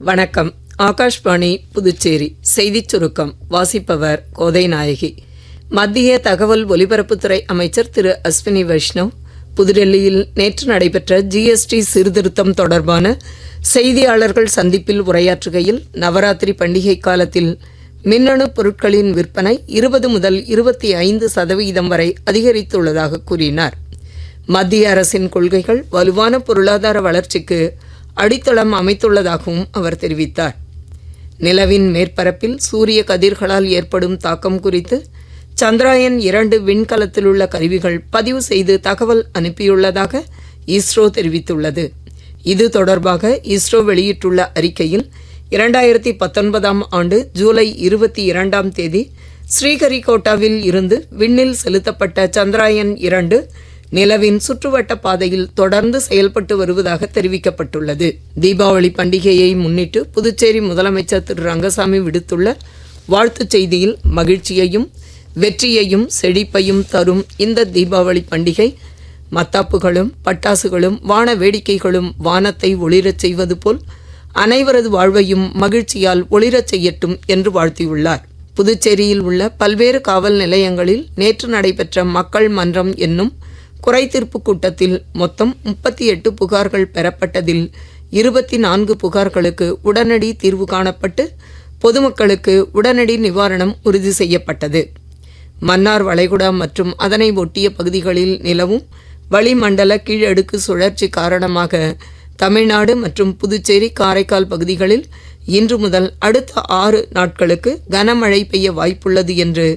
வணக்கம். ஆகாஷ்வாணி புதுச்சேரி செய்திச் சுருக்கம் வாசிப்பவர் கோதை நாயகி. மத்திய தகவல் ஒலிபரப்புத்துறை அமைச்சர் திரு அஸ்வினி வைஷ்ணவ் புதுடெல்லியில் நேற்று நடைபெற்ற GST சீர்திருத்தம் தொடர்பான செய்தியாளர்கள் சந்திப்பில் உரையாற்றுகையில், நவராத்திரி பண்டிகை காலத்தில் மின்னணு பொருட்களின் விற்பனை 20 முதல் 25% வரை அதிகரித்துள்ளதாக கூறினார். மத்திய அரசின் கொள்கைகள் வலுவான பொருளாதார வளர்ச்சிக்கு அடித்தளம் அமைத்துள்ளதாகவும் அவர் தெரிவித்தார். நிலவின் மேற்பரப்பில் சூரிய கதிர்களால் ஏற்படும் தாக்கம் குறித்து சந்திராயன் 2 விண்கலத்தில் உள்ள கருவிகள் பதிவு செய்து தகவல் அனுப்பியுள்ளதாக இஸ்ரோ தெரிவித்துள்ளது. இது தொடர்பாக இஸ்ரோ வெளியிட்டுள்ள அறிக்கையில், 2019 ஆண்டு ஜூலை 22 ஸ்ரீஹரிகோட்டாவில் இருந்து விண்ணில் செலுத்தப்பட்ட சந்திராயன் 2 நிலவின் சுற்றுவட்ட பாதையில் தொடர்ந்து செயல்பட்டு வருவதாக தெரிவிக்கப்பட்டுள்ளது. தீபாவளி பண்டிகையை முன்னிட்டு புதுச்சேரி முதலமைச்சர் திரு ரங்கசாமி விடுத்துள்ள வாழ்த்துச் செய்தியில், மகிழ்ச்சியையும் வெற்றியையும் செழிப்பையும் தரும் இந்த தீபாவளி பண்டிகை மத்தாப்புகளும் பட்டாசுகளும் வான வேடிக்கைகளும் வானத்தை ஒளிரச் செய்வது போல் அனைவரது வாழ்வையும் மகிழ்ச்சியால் ஒளிரச் செய்யட்டும் என்று வாழ்த்தியுள்ளார். புதுச்சேரியில் உள்ள பல்வேறு காவல் நிலையங்களில் நேற்று நடைபெற்ற மக்கள் மன்றம் என்னும் குறைதீர்ப்பு கூட்டத்தில் மொத்தம் 38 புகார்கள் பெறப்பட்டதில் 24 புகார்களுக்கு உடனடி தீர்வு காணப்பட்டு பொதுமக்களுக்கு உடனடி நிவாரணம் உறுதி செய்யப்பட்டது. மன்னார் வளைகுடா மற்றும் அதனை ஒட்டிய பகுதிகளில் நிலவும் வளிமண்டல கீழடுக்கு சுழற்சி காரணமாக தமிழ்நாடு மற்றும் புதுச்சேரி, காரைக்கால் பகுதிகளில் இன்று முதல் அடுத்த 6 நாட்களுக்கு கனமழை பெய்ய வாய்ப்புள்ளது என்று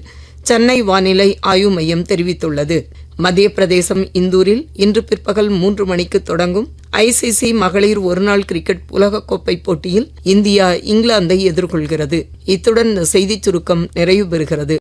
சென்னை வானிலை ஆய்வு மையம் தெரிவித்துள்ளது. மத்திய பிரதேசம் இந்தூரில் இன்று பிற்பகல் 3 மணிக்கு தொடங்கும் ICC மகளிர் ஒருநாள் கிரிக்கெட் உலகக்கோப்பை போட்டியில் இந்தியா இங்கிலாந்தை எதிர்கொள்கிறது. இத்துடன் இந்த செய்திச் சுருக்கம் நிறைவு பெறுகிறது.